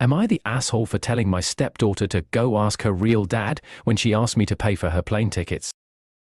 Am I the asshole for telling my stepdaughter to go ask her real dad when she asked me to pay for her plane tickets?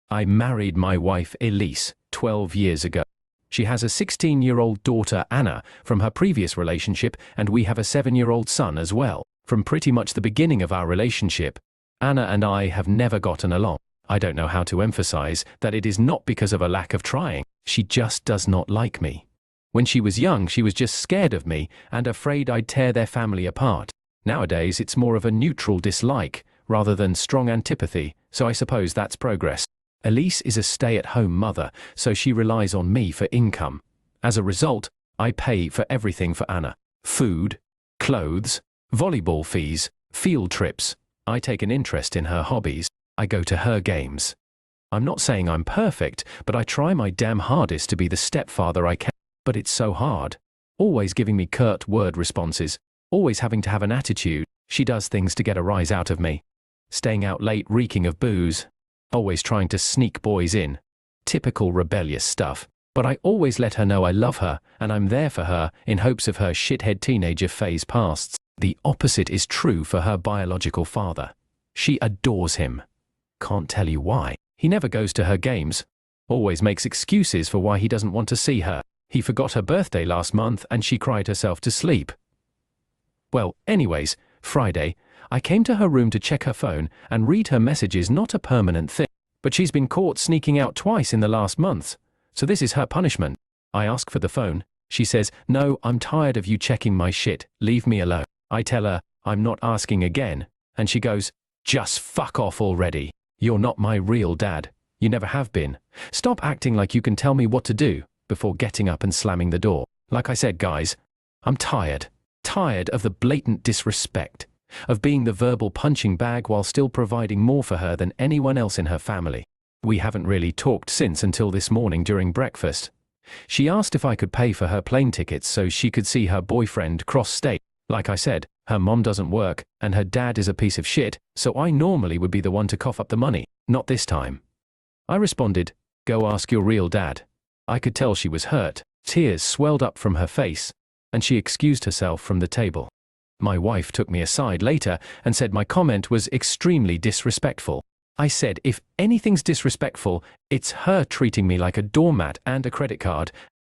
I married my wife Elise 12 years ago. She has a 16-year-old daughter Anna from her previous relationship, and we have a 7-year-old son as well. From pretty much the beginning of our relationship, Anna and I have never gotten along. I don't know how to emphasize that it is not because of a lack of trying. She just does not like me. When she was young, she was just scared of me and afraid I'd tear their family apart. Nowadays, it's more of a neutral dislike rather than strong antipathy, so I suppose that's progress. Elise is a stay-at-home mother, so she relies on me for income. As a result, I pay for everything for Anna. Food, clothes, volleyball fees, field trips. I take an interest in her hobbies. I go to her games. I'm not saying I'm perfect, but I try my damn hardest to be the stepfather I can. But it's so hard. Always giving me curt word responses. Always having to have an attitude. She does things to get a rise out of me. Staying out late reeking of booze. Always trying to sneak boys in. Typical rebellious stuff. But I always let her know I love her and I'm there for her in hopes of her shithead teenager phase pasts. The opposite is true for her biological father. She adores him. Can't tell you why. He never goes to her games. Always makes excuses for why he doesn't want to see her. He forgot her birthday last month and she cried herself to sleep. Well, anyways, Friday, I came to her room to check her phone and read her messages. Not a permanent thing, but she's been caught sneaking out twice in the last month, so this is her punishment. I ask for the phone. She says, "No, I'm tired of you checking my shit, leave me alone." I tell her, I'm not asking again, and she goes, "Just fuck off already. You're not my real dad. You never have been. Stop acting like you can tell me what to do," before getting up and slamming the door. Like I said, guys, I'm tired. Tired of the blatant disrespect. Of being the verbal punching bag while still providing more for her than anyone else in her family. We haven't really talked since until this morning during breakfast. She asked if I could pay for her plane tickets so she could see her boyfriend cross-state. Like I said, her mom doesn't work and her dad is a piece of shit, so I normally would be the one to cough up the money. Not this time. I responded, "Go ask your real dad." I could tell she was hurt. Tears swelled up from her face, and she excused herself from the table. My wife took me aside later and said my comment was extremely disrespectful. I said if anything's disrespectful, it's her treating me like a doormat and a credit card,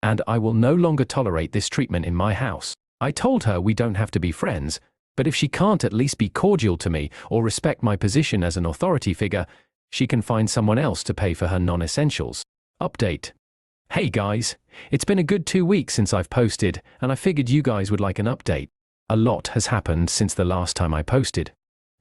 and I will no longer tolerate this treatment in my house. I told her we don't have to be friends, but if she can't at least be cordial to me or respect my position as an authority figure, she can find someone else to pay for her non-essentials. Update. Hey guys, it's been a good 2 weeks since I've posted, and I figured you guys would like an update. A lot has happened since the last time I posted.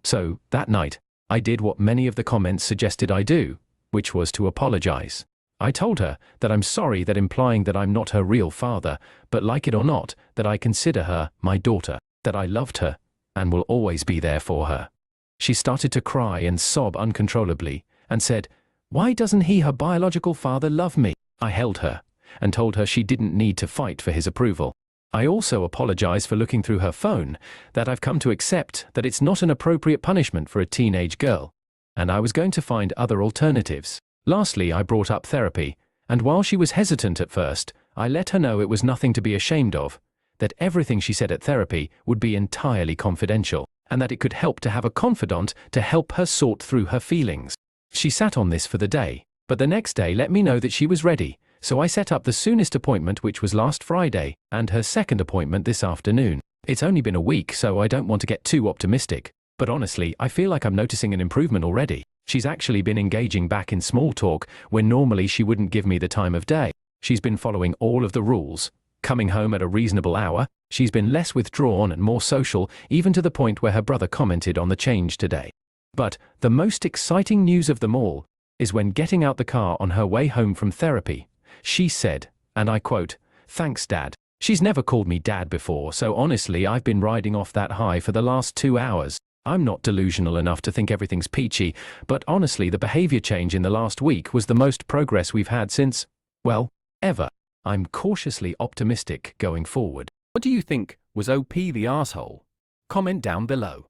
So, that night, I did what many of the comments suggested I do, which was to apologize. I told her that I'm sorry that implying that I'm not her real father, but like it or not, that I consider her my daughter, that I loved her, and will always be there for her. She started to cry and sob uncontrollably, and said, "Why doesn't he, her biological father, love me?" I held her, and told her she didn't need to fight for his approval. I also apologized for looking through her phone, that I've come to accept that it's not an appropriate punishment for a teenage girl, and I was going to find other alternatives. Lastly, I brought up therapy, and while she was hesitant at first, I let her know it was nothing to be ashamed of, that everything she said at therapy would be entirely confidential, and that it could help to have a confidant to help her sort through her feelings. She sat on this for the day, but the next day let me know that she was ready, so I set up the soonest appointment, which was last Friday, and her second appointment this afternoon. It's only been a week, so I don't want to get too optimistic, but honestly, I feel like I'm noticing an improvement already. She's actually been engaging back in small talk when normally she wouldn't give me the time of day. She's been following all of the rules, coming home at a reasonable hour. She's been less withdrawn and more social, even to the point where her brother commented on the change today. But the most exciting news of them all is when getting out the car on her way home from therapy, she said, and I quote, "Thanks, Dad." She's never called me Dad before, so honestly I've been riding off that high for the last 2 hours. I'm not delusional enough to think everything's peachy, but honestly the behavior change in the last week was the most progress we've had since, well, ever. I'm cautiously optimistic going forward. What do you think? Was OP the asshole? Comment down below.